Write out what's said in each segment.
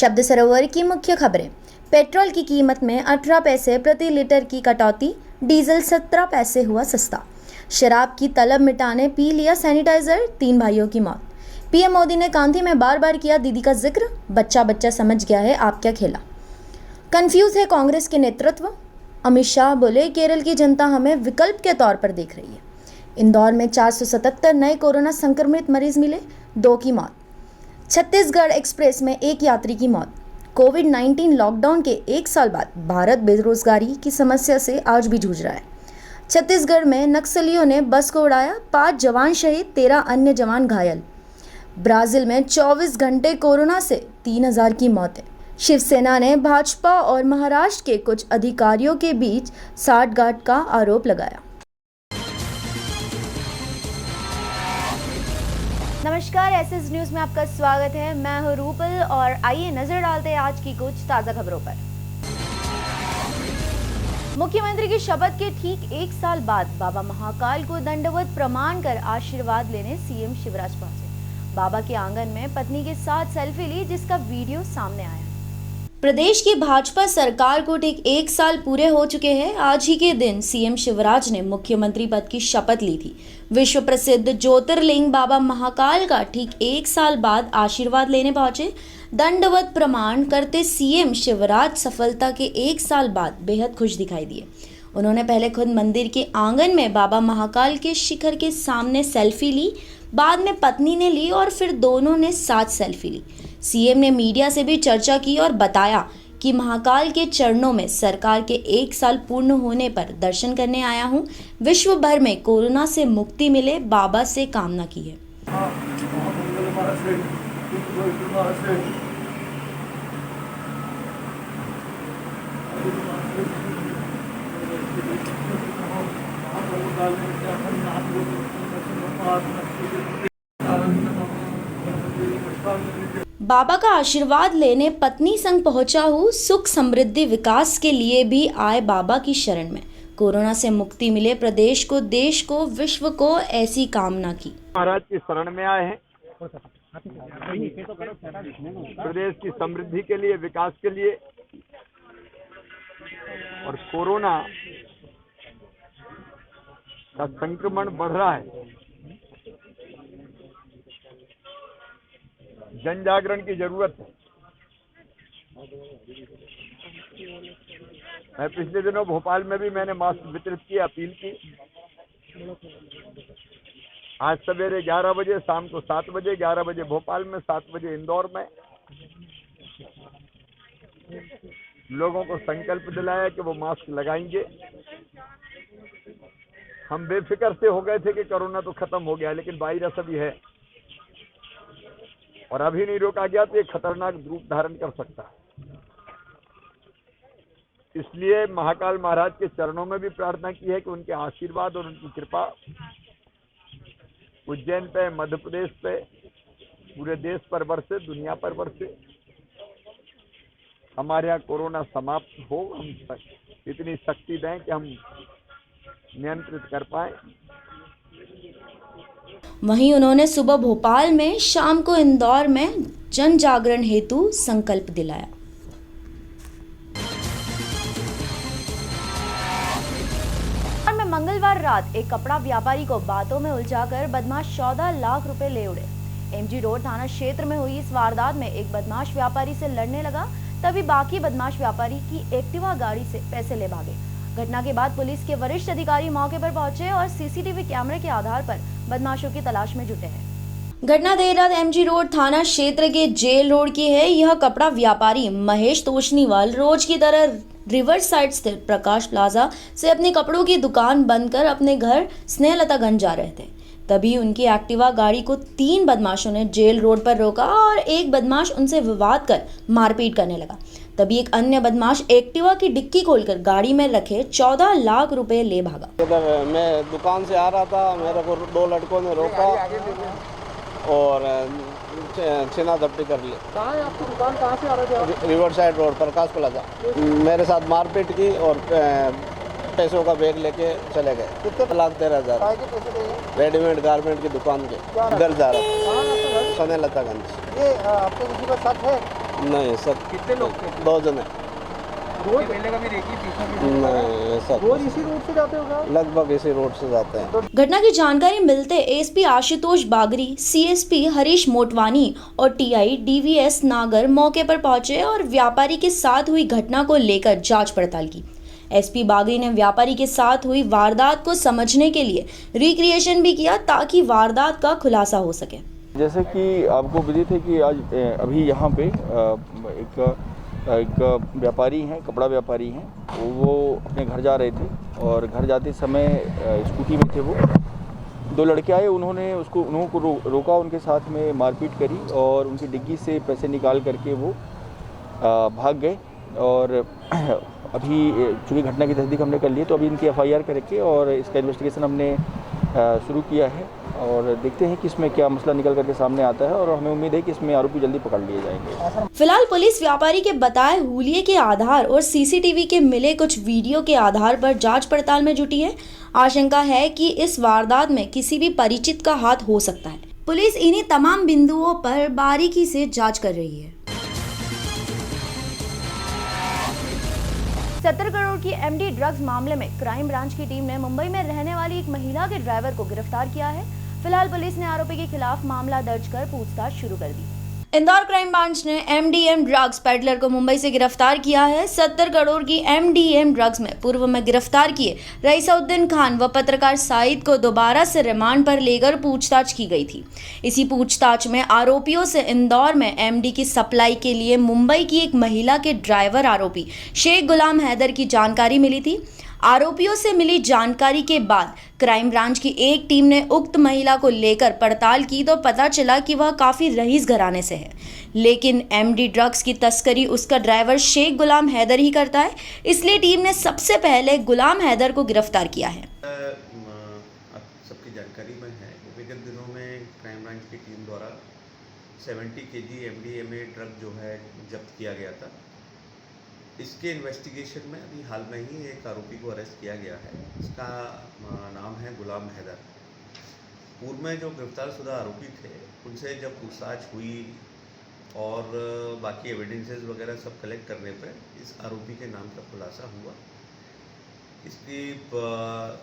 शब्द सरोवर की मुख्य खबरें। पेट्रोल की कीमत में 18 पैसे प्रति लीटर की कटौती, डीजल 17 पैसे हुआ सस्ता। शराब की तलब मिटाने पी लिया सैनिटाइजर, 3 भाइयों की मौत। पीएम मोदी ने कांधी में बार बार किया दीदी का जिक्र, बच्चा बच्चा समझ गया है आप क्या खेला। कंफ्यूज है कांग्रेस के नेतृत्व, अमित शाह बोले केरल की जनता हमें विकल्प के तौर पर देख रही है। इंदौर में 477 नए कोरोना संक्रमित मरीज मिले, 2 की मौत। छत्तीसगढ़ एक्सप्रेस में 1 यात्री की मौत। कोविड-19 लॉकडाउन के 1 साल बाद भारत बेरोजगारी की समस्या से आज भी जूझ रहा है। छत्तीसगढ़ में नक्सलियों ने बस को उड़ाया, 5 जवान शहीद, 13 अन्य जवान घायल। ब्राजील में 24 घंटे कोरोना से 3000 की मौतें। शिवसेना ने भाजपा और महाराष्ट्र के कुछ अधिकारियों के बीच साठगांठ का आरोप लगाया। नमस्कार, एसएस न्यूज में आपका स्वागत है। मैं हूं रूपल और आइए नजर डालते हैं आज की कुछ ताजा खबरों पर। मुख्यमंत्री की शपथ के ठीक 1 साल बाद बाबा महाकाल को दंडवत प्रणाम कर आशीर्वाद लेने सीएम शिवराज पहुंचे। बाबा के आंगन में पत्नी के साथ सेल्फी ली, जिसका वीडियो सामने आया। प्रदेश की भाजपा सरकार को ठीक 1 साल पूरे हो चुके हैं। आज ही के दिन सीएम शिवराज ने मुख्यमंत्री पद की शपथ ली थी। विश्व प्रसिद्ध ज्योतिर्लिंग बाबा महाकाल का ठीक 1 साल बाद आशीर्वाद लेने पहुंचे। दंडवत प्रणाम करते सीएम शिवराज सफलता के 1 साल बाद बेहद खुश दिखाई दिए। उन्होंने पहले खुद मंदिर के आंगन में बाबा महाकाल के शिखर के सामने सेल्फी ली, बाद में पत्नी ने ली और फिर दोनों ने साथ सेल्फी ली। सीएम ने मीडिया से भी चर्चा की और बताया कि महाकाल के चरणों में सरकार के 1 साल पूर्ण होने पर दर्शन करने आया हूं। विश्व भर में कोरोना से मुक्ति मिले, बाबा से कामना की है। बाबा का आशीर्वाद लेने पत्नी संग पहुंचा हूँ, सुख समृद्धि विकास के लिए भी आए बाबा की शरण में। कोरोना से मुक्ति मिले प्रदेश को, देश को, विश्व को, ऐसी कामना की। महाराज की शरण में आए हैं, प्रदेश की समृद्धि के लिए, विकास के लिए। और कोरोना का संक्रमण बढ़ रहा है, जन जागरण की जरूरत है। मैं पिछले दिनों भोपाल में भी मैंने मास्क वितरित की, अपील की। आज सवेरे 11 बजे, शाम को 7 बजे, 11 बजे भोपाल में, 7 बजे इंदौर में लोगों को संकल्प दिलाया कि वो मास्क लगाएंगे। हम बेफिक्र से हो गए थे कि कोरोना तो खत्म हो गया, लेकिन वायरस अभी है और अभी नहीं रोका गया तो ये खतरनाक रूप धारण कर सकता है। इसलिए महाकाल महाराज के चरणों में भी प्रार्थना की है कि उनके आशीर्वाद और उनकी कृपा उज्जैन पे, मध्य प्रदेश पे, पूरे देश पर बरसे, दुनिया पर बरसे। हमारे यहाँ कोरोना समाप्त हो, हम इतनी शक्ति दें कि हम नियंत्रित कर पाए। वहीं उन्होंने सुबह भोपाल में, शाम को इंदौर में जन जागरण हेतु संकल्प दिलाया। और में मंगलवार रात एक कपड़ा व्यापारी को बातों में उलझाकर बदमाश 14 लाख रुपए ले उड़े। एमजी रोड थाना क्षेत्र में हुई इस वारदात में एक बदमाश व्यापारी से लड़ने लगा, तभी बाकी बदमाश व्यापारी की एक्टिवा गाड़ी से पैसे ले भागे। घटना के बाद पुलिस के वरिष्ठ अधिकारी मौके पर पहुंचे और सीसीटीवी कैमरे के आधार पर बदमाशों की तलाश में जुटे हैं। घटना देर रात एमजी रोड थाना क्षेत्र के जेल रोड की है। यह कपड़ा व्यापारी महेश तोशनीवाल रोज की तरह रिवर साइड स्थित प्रकाश प्लाजा से अपने कपड़ों की दुकान बंद कर अपने घर स्नेहलतागंज जा रहे थे। तभी उनकी एक्टिवा गाड़ी को 3 बदमाशों ने जेल रोड पर रोका और एक बदमाश उनसे विवाद कर मारपीट करने लगा। तभी एक अन्य बदमाश एक्टिवा की डिक्की खोलकर गाड़ी में रखे 14 लाख रुपए ले भागा। इधर मैं दुकान से आ रहा था, मेरे को 2 लड़कों ने रोका और छीना झपटी कर ली। कहाँ है आपकी दुकान, कहाँ से आ रहे थे आप? रिवर साइड रोड प्रकाश प्लाजा। मेरे साथ मारपीट की और पैसों का बैग लेके चले गए। कितने? 1,13,000 रेडीमेड गारमेंट की दुकान के। घर जा रहा था, स्नेहलतागंज। ये आपको किसी पर शक है? नहीं सर, कितने लोग थे? 2 जने। रोज पहले कभी देखी पीछे भी नहीं सर, रोज इसी रूट से जाते होगा? लगभग इसी रोड से जाते हैं। घटना की जानकारी मिलते एसपी आशुतोष बागरी, सीएसपी हरीश मोटवानी और टीआई डीवीएस नागर मौके पर पहुंचे और व्यापारी के साथ हुई घटना को लेकर जांच पड़ताल की। एसपी बागरी ने व्यापारी के साथ हुई वारदात को समझने के लिए रिक्रिएशन भी किया ताकि वारदात का खुलासा हो सके। जैसे कि आपको विदित है कि आज अभी यहाँ पे एक व्यापारी हैं, कपड़ा व्यापारी हैं, वो अपने घर जा रहे थे और घर जाते समय स्कूटी में थे वो। 2 लड़के आए, उन्हों को रोका, उनके साथ में मारपीट करी और उनकी डिग्गी से पैसे निकाल करके वो भाग गए। और अभी चूँकि घटना की तस्दीक हमने कर ली है तो अभी इनकी FIR करके और इसका इन्वेस्टिगेशन हमने शुरू किया है और देखते हैं कि इसमें क्या मसला निकल करके सामने आता है और हमें उम्मीद है कि इसमें आरोपी जल्दी पकड़ लिए जाएंगे। फिलहाल पुलिस व्यापारी के बताए हुलिये के आधार और सीसीटीवी के मिले कुछ वीडियो के आधार पर जांच पड़ताल में जुटी है। आशंका है कि इस वारदात में किसी भी परिचित का हाथ हो सकता है। पुलिस इन्हीं तमाम बिंदुओं पर बारीकी से जांच कर रही है। 70 करोड़ की एमडी ड्रग्स मामले में क्राइम ब्रांच की टीम ने मुंबई में रहने वाली एक महिला के ड्राइवर को गिरफ्तार किया है। फिलहाल पुलिस ने आरोपी के खिलाफ मामला दर्ज कर पूछताछ शुरू कर दी। इंदौर क्राइम ब्रांच ने एमडीएम ड्रग्स पेडलर को मुंबई से गिरफ्तार किया है। 70 करोड़ की एमडीएम ड्रग्स में पूर्व में गिरफ्तार किए रईसउद्दीन खान व पत्रकार साइद को दोबारा से रिमांड पर लेकर पूछताछ की गई थी। इसी पूछताछ में आरोपियों से इंदौर में एमडी की सप्लाई के लिए मुंबई की एक महिला के ड्राइवर आरोपी शेख गुलाम हैदर की जानकारी मिली थी। आरोपियों से मिली जानकारी के बाद क्राइम ब्रांच की एक टीम ने उक्त महिला को लेकर पड़ताल की तो पता चला कि वह काफ़ी रईस घराने से है, लेकिन एमडी ड्रग्स की तस्करी उसका ड्राइवर शेख गुलाम हैदर ही करता है। इसलिए टीम ने सबसे पहले गुलाम हैदर को गिरफ्तार किया है। सबकी जानकारी में है, विगत दिनों में क्राइम ब्रांच की टीम द्वारा 70 kg MDMA ड्रग जो है जब्त किया गया था। इसके इन्वेस्टिगेशन में अभी हाल में ही एक आरोपी को अरेस्ट किया गया है। इसका नाम है गुलाम हैदर। पूर्व में जो गिरफ्तार शुदा आरोपी थे उनसे जब पूछताछ हुई और बाकी एविडेंसेस वगैरह सब कलेक्ट करने पर इस आरोपी के नाम का खुलासा हुआ। इसकी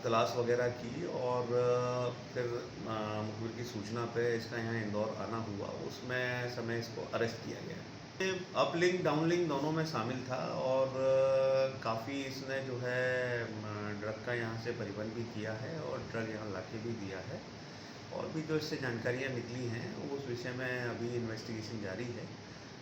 तलाश वगैरह की और फिर मुखबिर की सूचना पे इसका यहाँ इंदौर आना हुआ, उसमें समय इसको अरेस्ट किया गया। अप लिंक डाउन लिंक दोनों में शामिल था और काफ़ी इसने जो है ड्रग का यहाँ से परिवहन भी किया है और ड्रग यहाँ लाके भी दिया है। और भी जो इससे जानकारियाँ निकली हैं उस विषय में अभी इन्वेस्टिगेशन जारी है।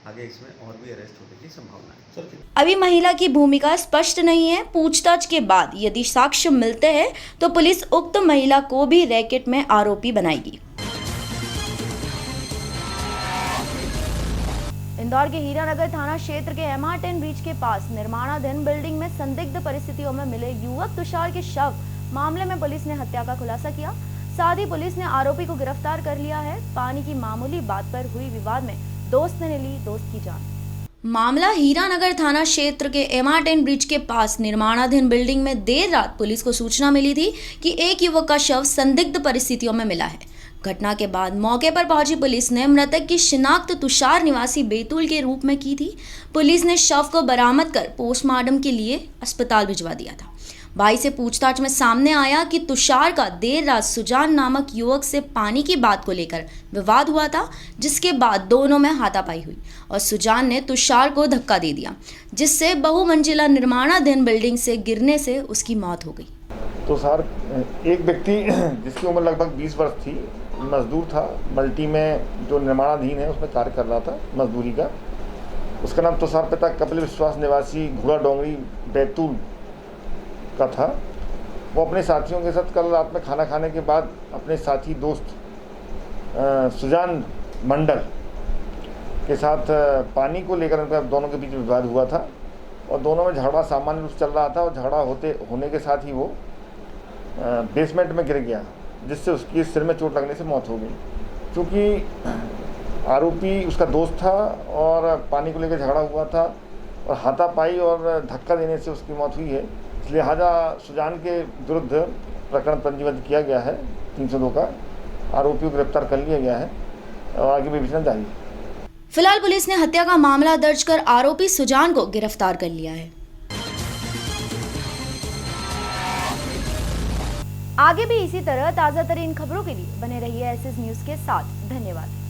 आगे इसमें और भी अरेस्ट होने की संभावना है। अभी महिला की भूमिका स्पष्ट नहीं है। पूछताछ के बाद यदि साक्ष्य मिलते हैं तो पुलिस उक्त महिला को भी रैकेट में आरोपी बनाएगी। इंदौर के हीरानगर थाना क्षेत्र के MR10 ब्रिज के पास निर्माणाधीन बिल्डिंग में संदिग्ध परिस्थितियों में मिले युवक तुषार के शव मामले में पुलिस ने हत्या का खुलासा किया। साथ ही पुलिस ने आरोपी को गिरफ्तार कर लिया है। पानी की मामूली बात पर हुई विवाद में दोस्त ने ली दोस्त की जान। मामला हीरानगर थाना क्षेत्र के MR10 ब्रिज के पास निर्माणाधीन बिल्डिंग में देर रात पुलिस को सूचना मिली थी कि एक युवक का शव संदिग्ध परिस्थितियों में मिला है। घटना के बाद मौके पर पहुंची पुलिस ने मृतक की शिनाख्त तुषार निवासी बैतूल के रूप में की थी। पुलिस ने शव को बरामद कर पोस्टमार्टम के लिए अस्पताल भिजवा दिया था। भाई से पूछताछ में सामने आया कि तुषार का देर रात सुजान नामक युवक से पानी की बात को लेकर विवाद हुआ था, जिसके बाद दोनों में हाथापाई हुई और सुजान ने तुषार को धक्का दे दिया, जिससे बहुमंजिला निर्माणाधीन बिल्डिंग से गिरने से उसकी मौत हो गई। तुषार एक व्यक्ति जिसकी उम्र लगभग 20 वर्ष थी, मजदूर था, मल्टी में जो निर्माणाधीन है उसमें कार्य कर रहा था मजदूरी का। उसका नाम तुषार पिता कपिल विश्वास निवासी घोड़ा डोंगरी बैतूल का था। वो अपने साथियों के साथ कल रात में खाना खाने के बाद अपने साथी दोस्त सुजान मंडल के साथ पानी को लेकर उनका दोनों के बीच विवाद हुआ था और दोनों में झगड़ा सामान्य रूप से चल रहा था और झगड़ा होने के साथ ही वो बेसमेंट में गिर गया, जिससे उसकी सिर में चोट लगने से मौत हो गई। क्योंकि आरोपी उसका दोस्त था और पानी को लेकर झगड़ा हुआ था और हाथापाई और धक्का देने से उसकी मौत हुई है, इसलिए लिहाजा सुजान के विरुद्ध प्रकरण पंजीबद्ध किया गया है 302 का। आरोपी को गिरफ्तार कर लिया गया है और आगे विवेचना जारी है। फिलहाल पुलिस ने हत्या का मामला दर्ज कर आरोपी सुजान को गिरफ्तार कर लिया है। आगे भी इसी तरह ताजा तरीन खबरों के लिए बने रहिए एसएस न्यूज के साथ। धन्यवाद।